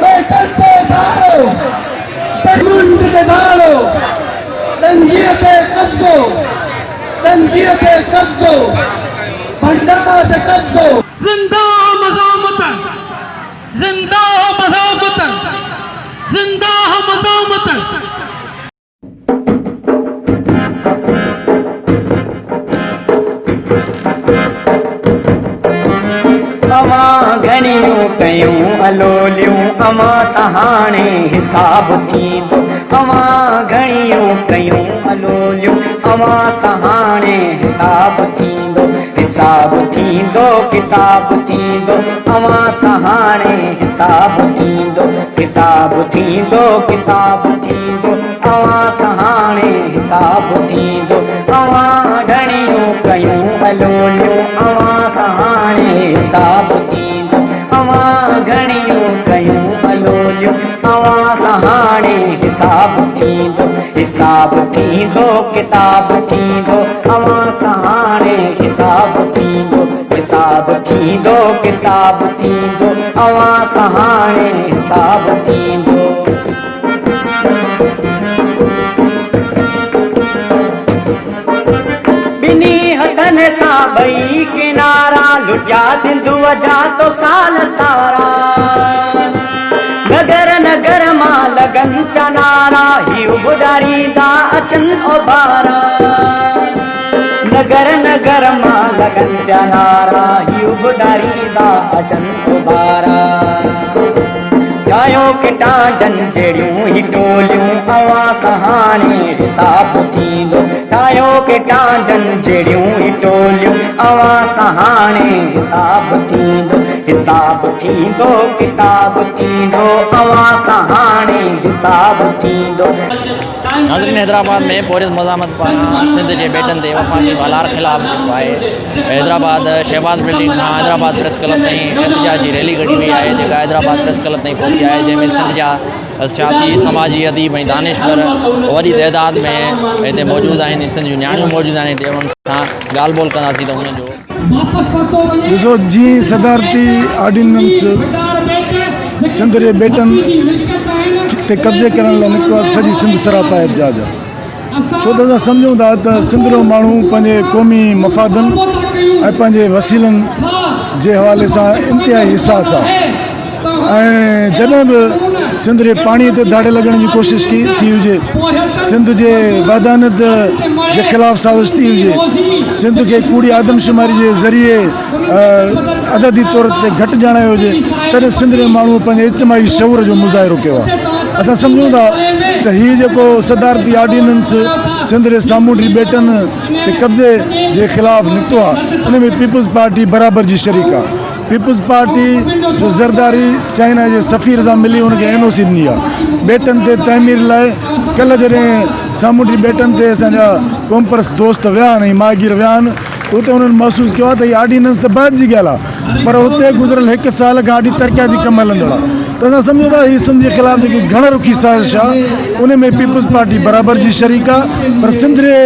Batten ते धाड़ो, मुंड ते धाड़ो, तंगीर ते कब्जो, तंगीर ते कब्जो, भंडारा ते कब्जो। जिंदा मज़ामतन, जिंदा मज़ामतन, जिंदा मज़ामतन। अमां घणियूं कयूं अलोलियूं, अमां सहाणे हिसाब थींदो। अमां घणियूं कयूं अलोलियूं, अमां सहाणे हिसाब थींदो। हिसाब थींदो किताब थींदो, अमां सहाणे हिसाब थींदो। हिसाब थींदो किताब थींदो, अमां सहाणे हिसाब थींदो। अमां घणियूं कयूं अलोलियूं, अमां सहाणे हिसाब थींदो। अमां घणियूं कयूं अलोलियूं, अमां सहाणे हिसाब थींदो। हिसाब थींदो किताब थींदो, अमां सहाणे हिसाब थींदो। हिसाब थींदो किताब थींदो, अमां सहाणे हिसाब थींदो। बिनी हथन सां ॿई किनारा, लुटिया सिंधुअ जा तो साल सारा। नगर नगर मां लगन पिया नारा, हियूं बुॾारींदा अचनि ओभारा। नगर नगर मां लगन पिया नारा, हियूं बुॾारींदा अचनि ओभारा। ठाहियो किटाडन जहिड़ियूं ही टोलियूं, अवां सहाणे हिसाब थींदो। ठाहियो किटाडन जहिड़ियूं ही टोलियूं, अवां सहाणे हिसाब थींदो। हिसाब थींदो किताब थींदो, अवां सहाणे हिसाब थींदो। नाज़रीन, हैदराबाद में पोरिस मज़ामत पारां सिंध के बेटन ते वफ़ाक़ी वालार ख़िलाफ़ जेको आहे हैदराबाद शहबाज बिल्डिंग खां हैदराबाद प्रेस क्लब ताईं एहतजाज जी रैली कढी वई आहे, जेका हैदराबाद प्रेस क्लब ताईं पहुची आहे, जंहिंमें सिंध जा सियासी समाजी अदीब ऐं दानिशवर वॾी तइदाद में हिते मौजूदु आहिनि। सिंध जूं नियाणियूं मौजूदु आहिनि हिते, उन्हनि सां ॻाल्हि ॿोल कंदासीं त हुननि जो ॾिसो जी सदारती ऑर्डिनेंस सिंध जे बेटन ते कब्ज़े करण लाइ निकितो आहे। सॼी सिंध सरापा एहतजाज आहे, छो त असां सम्झूं था त सिंध जो माण्हू पंहिंजे क़ौमी मफ़ादनि ऐं पंहिंजे वसीलनि जे हवाले सां इंतिहाई हिसास आहे। ऐं जॾहिं बि सिंध जे पाणीअ ते दाड़े लॻण जी कोशिशि थी हुजे, सिंध जे वादानत जे ख़िलाफ़ु साज़िश थी हुजे, सिंध खे कूड़ी आदमशुमारी जे ज़रिए अददी तौर ते घटि ॼाणायो हुजे, तॾहिं सिंध जे माण्हू पंहिंजे इज्तिमाही शऊर जो मुज़ाहिरो कयो आहे। असां सम्झूं था त हीउ जेको सदारती ऑर्डिनेंस सिंध जे सामूंडी बेटन ते कब्ज़े जे ख़िलाफ़ु निकितो आहे, उन में पीपल्स पार्टी बराबरि जी शरीक आहे। पीपल्स पार्टी जो ज़रदारी चाइना जे सफ़ीर सां मिली हुनखे NOC ॾिनी आहे बेटन ते तइमीर लाइ। कल्ह जॾहिं सामूंडी बेटन ते असांजा कॉम्पर्स दोस्त विया आहिनि ऐं माहिगीर विया आहिनि, उते उन्हनि महसूसु कयो आहे त हीअ ऑर्डिनेंस त बाद जी ॻाल्हि आहे, पर हुते गुज़िरियल 1 साल खां ॾाढी तरक़ियाती कम हलंदड़ आहे। त असां सम्झूं था हीअ सिंध जे ख़िलाफ़ु जेकी घण रुखी साज़िश आहे, उन में पीपल्स पार्टी बराबरि जी शरीक आहे। पर सिंध जे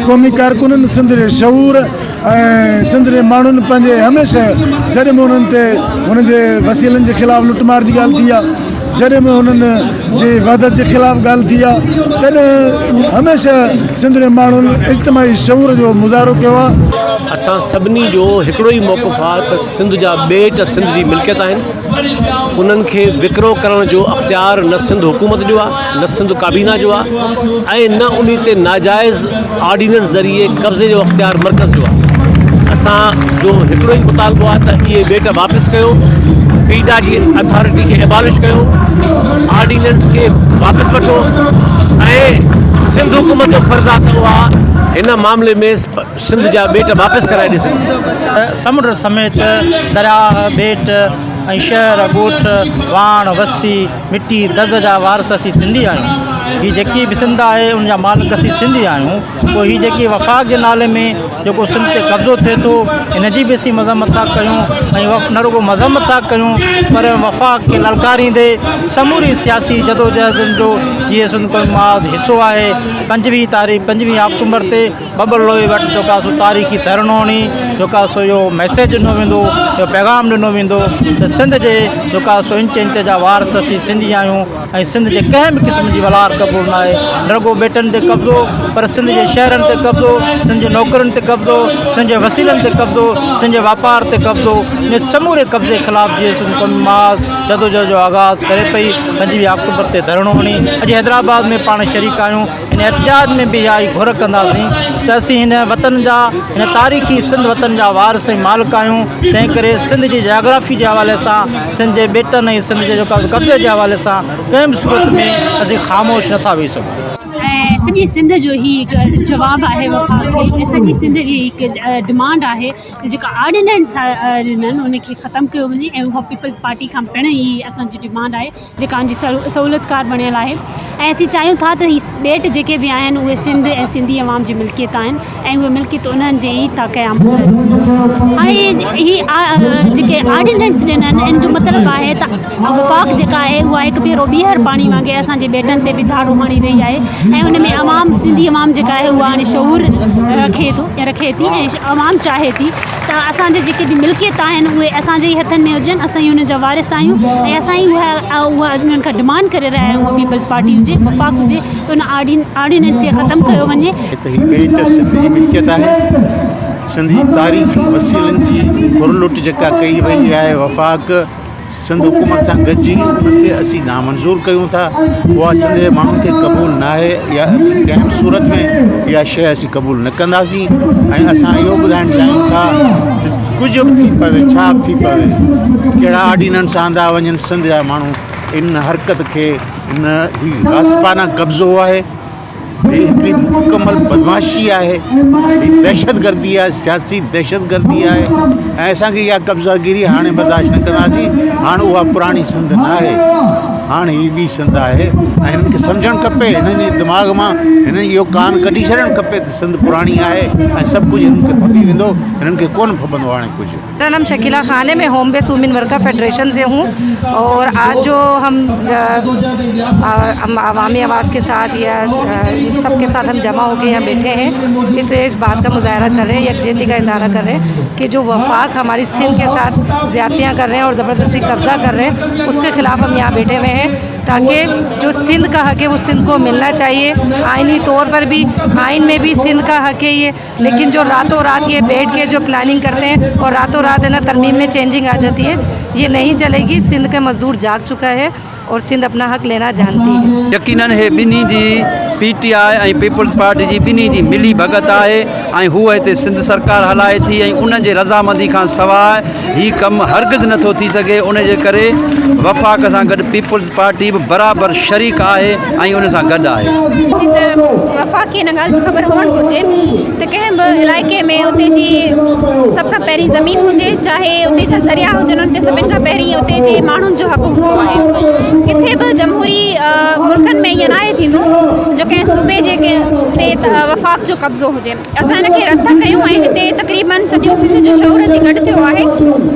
क़ौमी कारकुननि, सिंध जे शऊर ऐं सिंध जे माण्हुनि पंहिंजे हमेशह जॾहिं बि उन्हनि ते हुननि जे वसीलनि जे ख़िलाफ़ु लुटमार जी ॻाल्हि थी आहे, जॾहिं बि हुननि जे वहदत जे ख़िलाफ़ु ॻाल्हि थी आहे, तॾहिं हमेशह सिंध जे माण्हुनि इज्तिमाही शऊर जो मुज़ाहिरो कयो आहे। असां सभिनी जो हिकिड़ो ई मौक़िफ़ आहे त सिंध जा ॿेट सिंध जी मिल्कियत आहिनि, उन्हनि खे विकिरो करण जो अख़्तियार न सिंध हुकूमत जो आहे, न सिंध काबीना जो आहे, ऐं न उन ते नाजाइज़ ऑर्डिनेंस ज़रिए कब्ज़े जो अख़्तियार मर्कज़ जो आहे। असांजो हिकिड़ो ई मुतालबो आहे त इहे ॿेट वापसि कयो, फीडा जी अथॉरिटी खे एबॉलिश कयो, ऑर्डिनेंस खे वापसि वठो, ऐं सिंध हुकूमत जो फर्ज़ आहे त उहा हिन मामले में सिंध जा ॿेट वापसि कराए ॾिसनि। समुंड समेत दरिया, ॿेट ऐं शहर, ॻोठ, वाण, वस्ती, मिटी, दज़ जा वारस असीं सिंधी आहियूं। ही जेकी बि सिंध आहे उन जा मालिक असीं सिंधी आहियूं। पोइ ही जेकी वफ़ाक़ जे नाले में जेको सिंध ते कब्ज़ो थिए थो इन जी बि असीं मज़म्मत था कयूं ऐं न रुगो मज़म्मत था कयूं पर वफ़ाक़ खे ललकारींदे समूरी सियासी जदोजहद जो जीअं सिंध कौमी महाज़ हिसो आहे 25 अक्टूबर ते बबल लोई वटि जेका सो तारीख़ी धरनोणी जेका सो इहो मैसेज ॾिनो वेंदो, इहो पैगाम ॾिनो वेंदो त सिंध जे जेका सो इंच इंच जा वारस असीं सिंधी आहियूं ऐं सिंध जे कंहिं बि क़िस्म जी वलार क़बूल न आहे। न रुगो बेटनि ते कब्ज़ो पर सिंध जे शहरनि ते कब्ज़ो, सिंध जे नौकरनि ते कब्ज़ो, सिंध जे वसीलनि ते कब्ज़ो, सिंध जे वापार ते कब्ज़ो। इन समूरे कब्ज़े ख़िलाफ़ जीअं सिंध कौमी महाज़ जदोजहद जो आगाज़ करे पई 25 अक्टूबर ते धरणो हणी अॼु हैदराबाद में पाण शरीक आहियूं। इन एहतजाज में बि इहा ई घुर कंदासीं त असीं हिन वतन जा हिन तारीख़ी सिंध वतन जा वारस ऐं मालिक आहियूं। तंहिं करे सिंध जी जाग्राफी जे हवाले सां सिंध जे बेटनि ऐं सिंध जे जेका कब्ज़े जे हवाले सां कंहिं बि सूरत में असीं ख़ामोश नथा वेही सघूं। सॼी सिंध जो ही हिकु जवाबु आहे वफ़ाक़ खे। सॼी सिंध जी हिकु डिमांड आहे त जेका ऑर्डिनेंस ॾिननि उनखे ख़तमु कयो वञे ऐं उहा पीपल्स पार्टी खां पिण ई असांजी डिमांड आहे जेका जी सहूलियतकार बणियल आहे। ऐं असीं चाहियूं था त ही ॿेट जेके बि आहिनि उहे सिंध ऐं सिंधी अवाम जी मिल्कियत आहिनि ऐं उहे मिल्कियत उन्हनि जे ई था क़यामु करनि। हाणे ही जेके ऑर्डिनेंस ॾिननि इन जो मतिलबु आहे त वफ़ाक़ जेका आहे उहा हिकु भेरो ॿीहर पाणी वांगुरु असांजे ॿेटनि ते बि धारो हणी रही आहे ऐं उन में अवाम सिंधी अवाम जेका आहे उहा हाणे शऊर रखे थी ऐं अवाम चाहे थी त असांजे जेके बि मिल्कियत आहिनि उहे असांजे ई हथनि में हुजनि, असां ई उन जा वारिस आहियूं ऐं असां ई उहा उन्हनि खां डिमांड करे रहिया आहियूं पीपल्स पार्टी हुजे वफ़ाक़ हुजे त उन ऑर्डिनेंस खे ख़तमु कयो वञे। ॿेट सिंध जी मिल्कियत आहे। सिंधी तारीख़ी वसीलनि जी घुरलुट जेका कई वई आहे वफ़ाक़ सिंध हुकूमत सां गॾिजी उनखे असीं नामंज़ूर कयूं था। उहा सिंध जे माण्हुनि खे क़बूल न आहे या असीं कंहिं बि सूरत में इहा शइ असीं क़बूल न कंदासीं ऐं असां इहो ॿुधाइणु चाहियूं था त कुझु बि थी पवे छा बि थी पवे कहिड़ा ऑर्डिनेंस आंदा वञनि सिंध जा माण्हू इन हरकत खे इन ही गास्पाना कब्ज़ो आहे, हिकिड़ी मुकमल बदमाशी आहे, दहशतगर्दी आहे, सियासी दहशतगर्दी आहे ऐं असांखे इहा कब्ज़ागिरी हाणे बर्दाश्त न कंदासीं। हाणे उहा पुराणी सिंध न आहे, हाणे हीअ ॿी सिंध आहे ऐं हिननि खे सम्झणु खपे, हिननि जे दिमाग़ मां हिननि इहो कान कढी छॾणु खपे त सिंध पुराणी आहे ऐं सभु कुझु हिननि खे फबी वेंदो, हिननि खे कोन फबंदो हाणे कुझु। मेरा नाम शकीला खान है, मैं home base women worker federation से हूँ और आज जो हम अवामी आवाज़ के साथ या सबके साथ हम जमा होकर यहाँ बैठे हैं इससे इस बात का मुजाहरा कर रहे हैं, यकजहती का इज़हारा कर रहे हैं कि जो वफाक हमारी सिंध के साथ ज़्यादतियाँ कर रहे हैं और ज़बरदस्ती कब्ज़ा कर रहे हैं उसके ख़िलाफ़ हम यहाँ बैठे हुए हैं ताकि जो सिंध का हक़ है वो सिंध को मिलना चाहिए। आइनी तौर पर भी आइन में भी सिंध का हक़ है ये, लेकिन जो रातों रात ये बैठ के जो प्लानिंग करते हैं और रातों रात है ना तरमीम में चेंजिंग आ जाती है, ये नहीं चलेगी। सिंध का मज़दूर जाग चुका है और सिंध अपना हक़ लेना जानती है। यकीनन हे ॿिन्ही जी PTI ऐं पीपल्स पार्टी जी ॿिन्ही जी मिली भगत आहे ऐं हूअ हिते सिंध सरकार हलाए थी ऐं उन जे रज़ामंदी खां सवाइ हीउ कमु हरगिज़ नथो थी सघे। उन जे करे वफ़ाक़ सां गॾु पीपल्स पार्टी बि बराबरि शरीक आहे ऐं उन सां गॾु आहे। वफ़ाक़ खे हिन ॻाल्हि जी ख़बर हुअणु घुरिजे त कंहिं बि इलाइक़े में उते जी सभ खां पहिरीं ज़मीन हुजे चाहे उते जा ज़रिया हुजनि उते सभिनि खां पहिरीं उते जे माण्हुनि जो हक़ हूंदो आहे। किथे बि जमहूरी मुल्कनि में ईअं न आहे थींदो जो कंहिं सूबे जे ते वफ़ाक़ जो कब्ज़ो हुजे। असां हिनखे रद्द कयूं ऐं हिते तक़रीबन सॼो सिंध जो शऊर जी गॾु थियो आहे,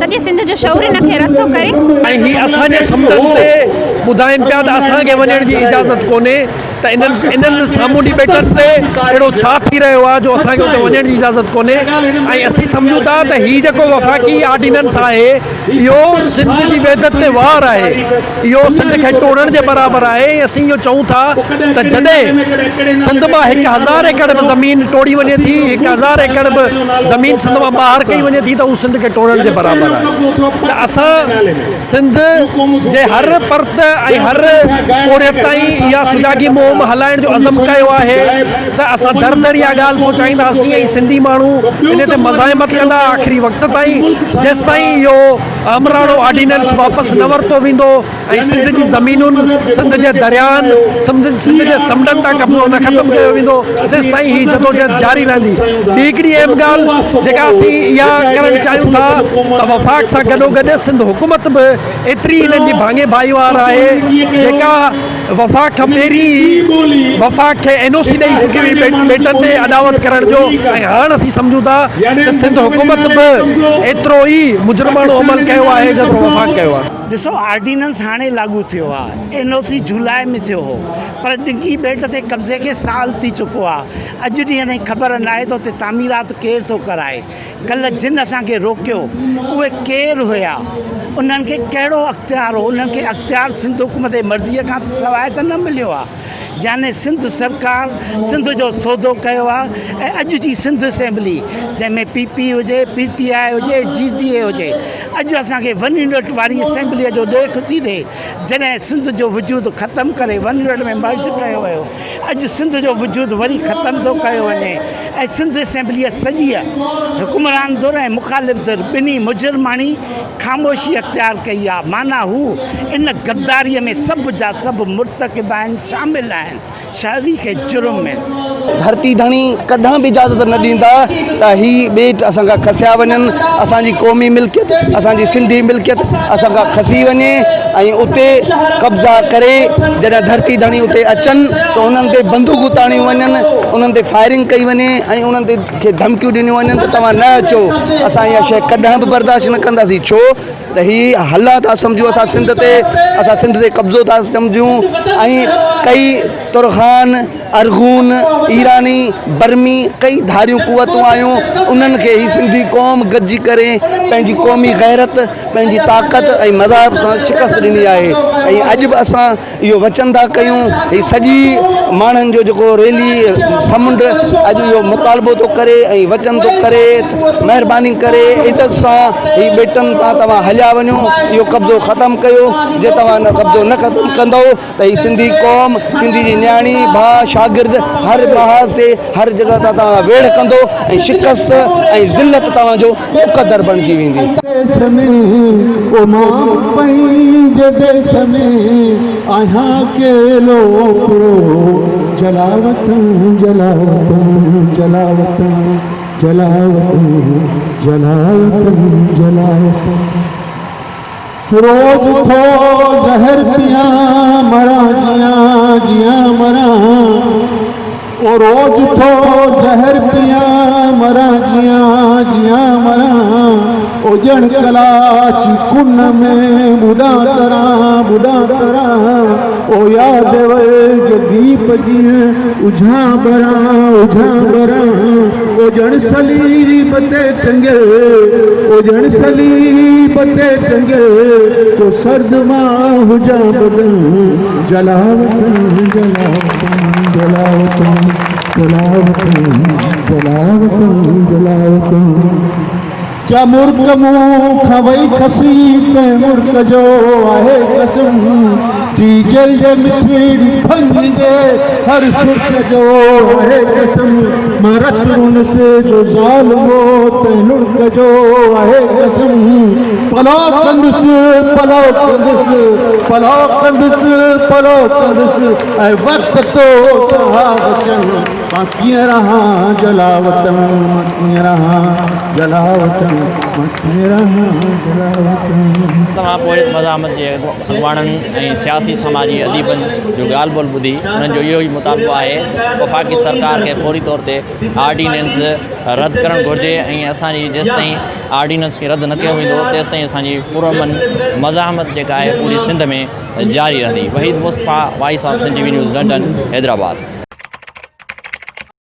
सॼे सिंध जो शऊर हिनखे रद्द करे ऐं हीअ असांजे समुंडनि ते ॿुधाइनि पिया त असांखे वञण जी इजाज़त कोन्हे त इन्हनि सामूंडी ॿेटनि ते अहिड़ो छा थी रहियो आहे जो असांखे उते वञण जी इजाज़त कोन्हे ऐं असीं सम्झूं था त हीउ जेको वफ़ाक़ी ऑर्डिनेंस आहे इहो सिंध जी वहदत ते वार आहे, इहो सिंध खे टोड़ण जे बराबरि आहे। असीं इहो चऊं था त जॾहिं सिंध मां 1000 एकड़ बि ज़मीन टोड़ी वञे थी, 1000 एकड़ बि ज़मीन सिंध मां ॿाहिरि कई वञे थी त उहो सिंध खे टोड़ण जे बराबरि आहे। त असां सिंध जे हर परत ऐं हर ओड़े ताईं इहा सुजागी मुहिम हलाइण जो अज़म कयो आहे त असां दर दर इहा ॻाल्हि पहुचाईंदासीं ऐं सिंधी माण्हू इन ते मज़ाहिमत कंदा आख़िरी वक़्त ताईं जेसि ताईं इहो अमराणो ऑर्डिनेंस वापसि न वरितो वेंदो ऐं सिंध जी ज़मीनुनि सिंध जे दरियानि सिंध जे समुंडनि तां कब्ज़ो न ख़तमु कयो वेंदो जेसि ताईं हीअ जदोजहद जारी रहंदी। ॿी हिकिड़ी अहम ॻाल्हि जेका असीं इहा करणु चाहियूं था त वफ़ाक़ सां गॾोगॾु सिंध हुकूमत बि एतिरी हिननि जी भाङे भाईवार आहे जेका वफ़ाक़ खां पहिरीं वफ़ाक़ खे NOC ॾेई चुकी हुई बेटनि ते अदावत करण जो, ऐं हाणे असीं सम्झूं था त सिंध हुकूमत बि एतिरो ई मुजरिमाणो अमल कयो आहे जेतिरो वफ़ाक़ कयो आहे। ॾिसो, ऑर्डिनेंस हाणे लागू थियो आहे, NOC जुलाई में थियो हो, पर डिंगी बेट ते कब्ज़े खे साल थी चुको आहे। अॼु ॾींहं ताईं ख़बर न आहे त उते तामीरात केरु थो कराए। कल्ह जिन असांखे रोकियो उहे केरु हुया, उन्हनि खे कहिड़ो अख़्तियार हो? उन्हनि खे अख़्तियार सिंध हुकूमत जे मर्ज़ीअ खां सवाइ त न मिलियो आहे। याने सिंध सरकार सिंध जो सौदो कयो आहे। ऐं अॼु जी सिंध असेंबली जंहिंमें PP हुजे, PTI हुजे, GDA हुजे, अॼु असांखे 1 यूनिट वारी असेंबलीअ जो ॾेख थी ॾे। जॾहिं सिंध जो वजूद ख़तमु करे 1 यूनिट में मर्ज कयो वियो, अॼु सिंध जो वजूद वरी ख़तमु थो कयो वञे। ऐं सिंध असेंबलीअ सॼी हुकुमरान धुर ऐं मुख़ालिफ़ धुर ॿिन्ही मुजरमाणी ख़ामोशी अख़्तियार कई आहे। माना हू इन गद्दारीअ में सभु जा सभु मुर्तकिब आहिनि, शामिल आहिनि, शहरी के जुर्म में। धरती धणी कॾहिं बि इजाज़त न ॾींदा त ही ॿेट असांखां खसिया वञनि, असांजी क़ौमी मिल्कियत, असांजी सिंधी मिल्कियत असांखां खसी वञे ऐं उते कब्ज़ा करे जॾहिं धरती धणी उते अचनि त उन्हनि ते बंदूकूं ताणियूं वञनि, उन्हनि ते फायरिंग कई वञे ऐं उन्हनि ते खे धमकियूं ॾिनियूं वञनि त तव्हां न अचो। असां इहा शइ कॾहिं बि बर्दाश्त न कंदासीं। छो त हीअ हला था सम्झूं असां सिंध ते कब्ज़ो था सम्झूं। ऐं कई तुरखान, अरगून, ईरानी, बर्मी, कई धारियूं कुवतूं आयूं, उन्हनि खे ही सिंधी क़ौम गॾिजी करे पंहिंजी क़ौमी गैरत, पंहिंजी ताक़त ऐं मज़हब सां शिकस्त ॾिनी आहे। ऐं अॼु बि असां इहो वचन था कयूं, ही सॼी माण्हुनि जो जेको रैली समुंड अॼु इहो मुतालबो थो करे ऐं वचन थो करे, महिरबानी करे इज़त सां ही बेटनि तां तव्हां हलिया वञो, इहो कब्ज़ो ख़तमु कयो। जे तव्हां कब्ज़ो न ख़तमु कंदो त ही सिंधी क़ौम, सिंधी जी न्याणी भाउ शागिर्द हर लिहाज़ ते हर जॻह तां तव्हां वेड़ कंदो ऐं शिकस्त ऐं ज़िल्लत तव्हांजो मुक़दर बणिजी वेंदी। रोज थो ज़हर पिया मरा जियां जियां मरा, ओ रोज थो ज़हर पिया मरा जियां जियां मरा, ओ जण कलाची कुन में बुढ़ा तरा, ओ याद वे दीप जीअं उझा बरा, ओ जण सलीब ते टंगे, ओ जण सलीब ते टंगे, तो सर्द मां हुजा बदन, जलावतन जलावतन जलावतन जलावतन जलावतन जलावतन। जा मुर्ग मुँह खवई खसी पे मुर्ग जो आहे कसम, जी जल जे मिठड़ी भंगे हर सुख जो आहे कसम, मरत रुन से जो ज़ालिमो ते मुर्ग जो आहे कसम, पलो कंदुस पलो कंदुस पलो कंदुस पलो कंदुस, ऐं वक्त तो सहावचन मां कीअं रहा जलावतन, मां कीअं रहा जलावतन, मां कीअं रहा जलावतन। तव्हां पोइ मज़ामत जे अॻवाननि ऐं सियासी समाजी अदीबनि जो ॻाल्हि ॿोल ॿुधी, उन्हनि जो इहो ई मुतालबो आहे वफ़ाक़ी सरकार खे फौरी तौर ते ऑर्डिनेंस रद्द करणु घुरिजे ऐं असांजी जेसिताईं ऑर्डिनेंस खे रद्द न कयो वेंदो तेसिताईं असांजी पुरअमन मज़ामत जेका आहे पूरी सिंध में जारी रहंदी। Waheed Mustafa, voice of Sindh TV news, London, Hyderabad.